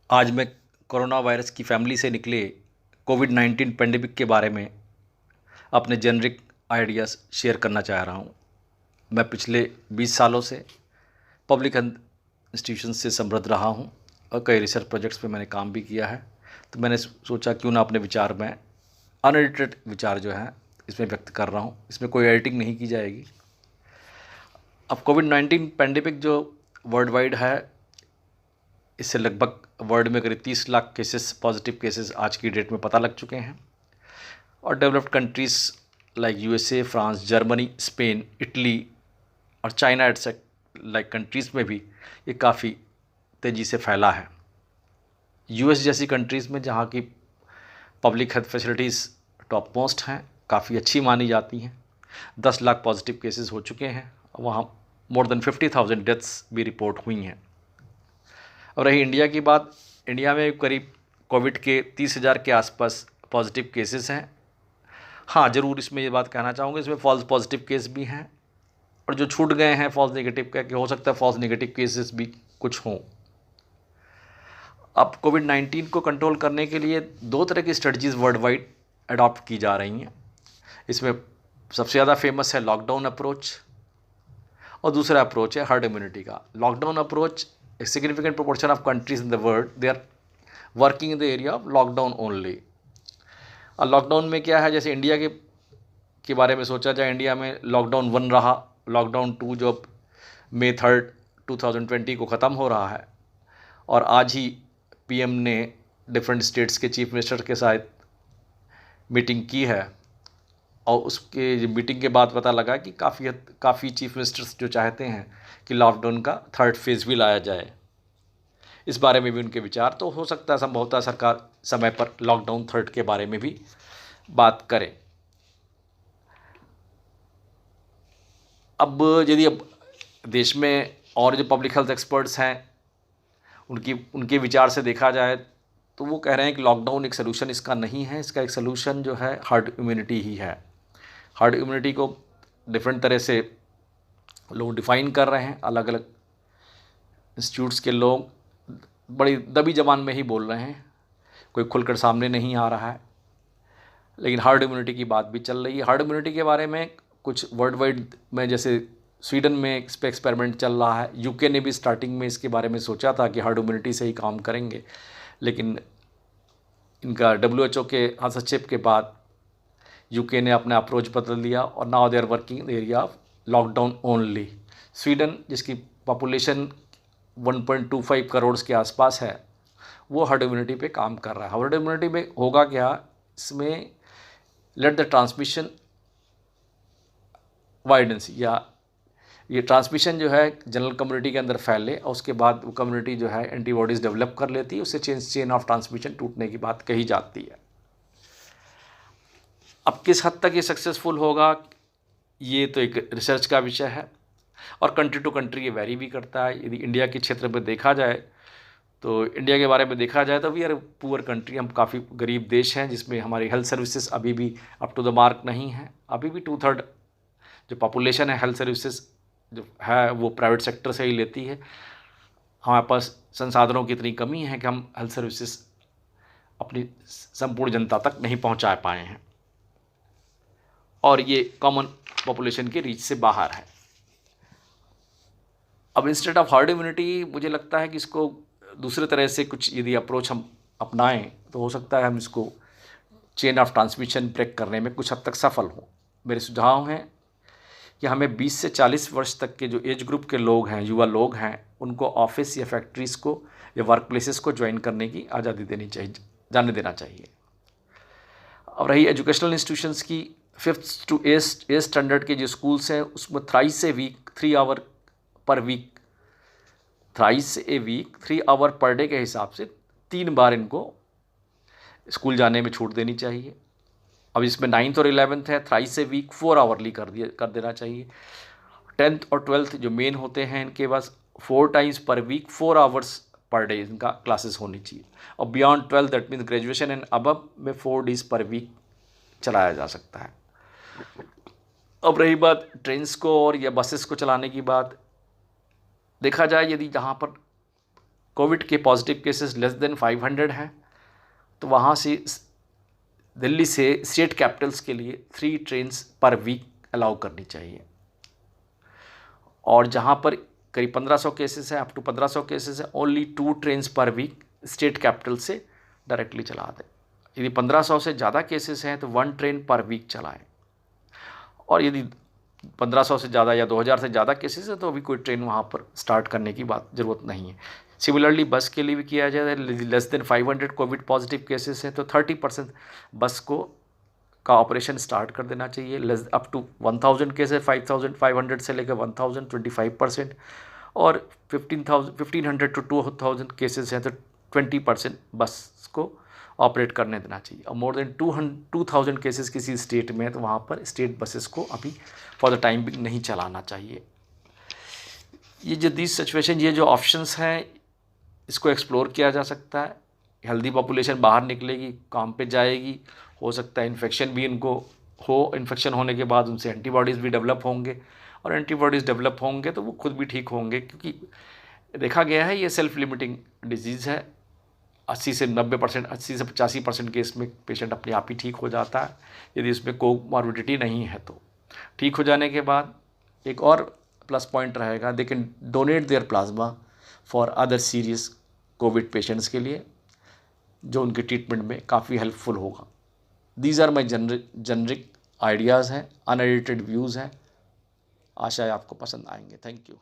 आज मैं corona virus की फैमिली से निकले कोविड-19 पेंडेमिक के बारे में अपने जेनरिक आइडियाज़ शेयर करना चाह रहा हूँ। मैं पिछले 20 सालों से पब्लिक हेल्थ इंस्टीट्यूशन से समृद्ध रहा हूँ और कई रिसर्च प्रोजेक्ट्स पे मैंने काम भी किया है। तो मैंने सोचा क्यों ना अपने विचार में अनएडिटेड विचार जो हैं इसमें व्यक्त कर रहा हूँ। इसमें कोई एडिटिंग नहीं की जाएगी। अब कोविड-19 पेंडेमिक जो वर्ल्ड वाइड है, इससे लगभग वर्ल्ड में करीब 30 लाख केसेस, पॉजिटिव केसेस आज की डेट में पता लग चुके हैं। और developed countries like USA, France, Germany, Spain, Italy और चाइना एटसेट लाइक कंट्रीज़ में भी ये काफ़ी तेज़ी से फैला है। यूएस जैसी कंट्रीज़ में जहाँ की public health facilities top most हैं, काफ़ी अच्छी मानी जाती हैं, 10 लाख पॉजिटिव केसेस हो चुके हैं। वहाँ मोर देन 50,000 डेथ्स भी रिपोर्ट हुई हैं। और रही इंडिया की बात, इंडिया में करीब कोविड के 30,000 के आसपास पॉजिटिव केसेस हैं। हाँ, ज़रूर इसमें ये बात कहना चाहूँगा, इसमें फॉल्स पॉजिटिव केस भी हैं और जो छूट गए हैं फॉल्स नेगेटिव का, कि हो सकता है फॉल्स नेगेटिव केसेस भी कुछ हों। अब कोविड-19 को कंट्रोल करने के लिए दो तरह की स्ट्रेटजीज़ वर्ल्ड वाइड अडॉप्ट की जा रही हैं। इसमें सबसे ज़्यादा फेमस है लॉकडाउन अप्रोच और दूसरा अप्रोच है हर्ड इम्यूनिटी का। Lockdown approach, a significant proportion of countries in the world they are working in the area of lockdown only. और लॉकडाउन में क्या है, जैसे इंडिया के बारे में सोचा जाए, इंडिया में लॉकडाउन 1 रहा, लॉकडाउन 2 जो अब May 3, 2020 को ख़त्म हो रहा है। और आज ही पीएम ने डिफरेंट स्टेट्स के चीफ मिनिस्टर के साथ मीटिंग की है और उसके मीटिंग के बाद पता लगा कि काफ़ी चीफ मिनिस्टर्स जो चाहते हैं कि लॉकडाउन का थर्ड फेज़ भी लाया जाए। इस बारे में भी उनके विचार, तो हो सकता है संभवतः सरकार समय पर लॉकडाउन थर्ड के बारे में भी बात करे। अब यदि अब देश में और जो पब्लिक हेल्थ एक्सपर्ट्स हैं उनके विचार से देखा जाए तो वो कह रहे हैं कि लॉकडाउन एक सलूशन इसका नहीं है। इसका एक सलूशन जो है हर्ड इम्यूनिटी ही है। हर्ड इम्यूनिटी को डिफरेंट तरह से लोग डिफ़ाइन कर रहे हैं, अलग अलग इंस्टीट्यूट्स के लोग बड़ी दबी जबान में ही बोल रहे हैं, कोई खुलकर सामने नहीं आ रहा है। लेकिन हर्ड इम्यूनिटी की बात भी चल रही है। हर्ड इम्यूनिटी के बारे में कुछ वर्ल्ड वाइड में, जैसे स्वीडन में इस पर एक्सपेरिमेंट चल रहा है। यूके ने भी स्टार्टिंग में इसके बारे में सोचा था कि हर्ड इम्यूनिटी से ही काम करेंगे, लेकिन इनका WHO के हस्तक्षेप के बाद यूके ने अपना अप्रोच बदल दिया और now they are working in the area of lockdown only. Sweden, जिसकी पॉपुलेशन 1.25 करोड़ के आसपास है, वो हर्ड इम्यूनिटी पे काम कर रहा है। हर्ड इम्यूनिटी में होगा क्या, इसमें लेट द ट्रांसमिशन वाइडेंस, या ये ट्रांसमिशन जो है जनरल कम्युनिटी के अंदर फैले और उसके बाद वो कम्युनिटी जो है एंटीबॉडीज़ डेवलप कर लेती है, उससे चेन ऑफ ट्रांसमिशन टूटने की बात कही जाती है। अब किस हद तक ये सक्सेसफुल होगा, ये तो एक रिसर्च का विषय है और कंट्री टू कंट्री ये वेरी भी करता है। यदि इंडिया के क्षेत्र में देखा जाए तो इंडिया के बारे में देखा जाए तो वी आर पुअर कंट्री, हम काफ़ी गरीब देश हैं जिसमें हमारी हेल्थ सर्विसेज अभी भी अप टू द मार्क नहीं है। अभी भी 2/3 जो पॉपुलेशन है हेल्थ सर्विसेज जो है वो प्राइवेट सेक्टर से ही लेती है। हमारे पास संसाधनों की इतनी कमी है कि हम हेल्थ सर्विसेज अपनी संपूर्ण जनता तक नहीं पहुंचा पाए हैं और ये कॉमन पॉपुलेशन के रीच से बाहर है। अब इंस्टेड ऑफ हर्ड इम्यूनिटी मुझे लगता है कि इसको दूसरे तरह से कुछ यदि अप्रोच हम अपनाएं तो हो सकता है हम इसको चेन ऑफ ट्रांसमिशन ब्रेक करने में कुछ हद तक सफल हों। मेरे सुझाव हैं कि हमें 20 से 40 वर्ष तक के जो एज ग्रुप के लोग हैं, युवा लोग हैं, उनको ऑफिस या फैक्ट्रीज़ को या वर्क प्लेसेस को ज्वाइन करने की आज़ादी देनी चाहिए, जाने देना चाहिए। अब रही एजुकेशनल इंस्टीट्यूशंस की, 5th to 8th स्टैंडर्ड के जो स्कूल्स हैं उसमें thrice a week 3 hour per week, thrice a week 3 hour per day के हिसाब से 3 बार इनको स्कूल जाने में छूट देनी चाहिए। अब इसमें 9th और 11th है, थ्राइस ए वीक 4 आवरली कर देना चाहिए। 10th और 12th जो मेन होते हैं इनके पास 4 times per week 4 hours per day इनका क्लासेस होनी चाहिए। और beyond 12 that means graduation and above में 4 डेज़ पर वीक चलाया जा सकता है। अब रही बात ट्रेन्स को और या बसेस को चलाने की बात, देखा जाए यदि जहाँ पर कोविड के पॉजिटिव केसेस लेस देन 500 हैं तो वहाँ से दिल्ली से स्टेट कैपिटल्स के लिए 3 ट्रेन्स पर वीक अलाउ करनी चाहिए। और जहाँ पर करीब 1500 केसेस हैं, अप टू 1500 केसेस हैं, only 2 trains per week state capital से डायरेक्टली चला दें। यदि 1500 से ज़्यादा केसेस हैं तो 1 ट्रेन पर वीक चलाएं। और यदि 1500 से ज़्यादा या 2000 से ज़्यादा केसेस है तो अभी कोई ट्रेन वहाँ पर स्टार्ट करने की ज़रूरत नहीं है। सिमिलरली बस के लिए भी किया जाए, less than 500 Covid positive cases हैं तो 30% बस का ऑपरेशन स्टार्ट कर देना चाहिए। लेस अप टू 1000 केसेस 5500 से लेकर 1000 25%, और 1500 टू 2000 केसेस हैं तो 20% बस को ऑपरेट करने देना चाहिए। और मोर देन 2000 केसेस किसी स्टेट में है तो वहाँ पर स्टेट बसेस को अभी फॉर द टाइम भी नहीं चलाना चाहिए। ये जो दिस सिचुएशन, ये जो ऑप्शंस हैं इसको एक्सप्लोर किया जा सकता है। हेल्दी पॉपुलेशन बाहर निकलेगी, काम पे जाएगी, हो सकता है इन्फेक्शन भी इनको हो, इन्फेक्शन होने के बाद उनसे एंटीबॉडीज़ भी डेवलप होंगे, और एंटीबॉडीज़ डेवलप होंगे तो वो खुद भी ठीक होंगे, क्योंकि देखा गया है ये सेल्फ लिमिटिंग डिजीज़ है। 80 से 90%, 80 से 85% केस में पेशेंट अपने आप ही ठीक हो जाता है यदि इसमें कोमॉर्बिडिटी नहीं है तो। ठीक हो जाने के बाद एक और प्लस पॉइंट रहेगा, they can donate their plasma for other serious covid patients के लिए, जो उनके ट्रीटमेंट में काफ़ी हेल्पफुल होगा। These are my generic ideas हैं, अनएडिटेड व्यूज़ हैं। आशा है आपको पसंद आएंगे। Thank you.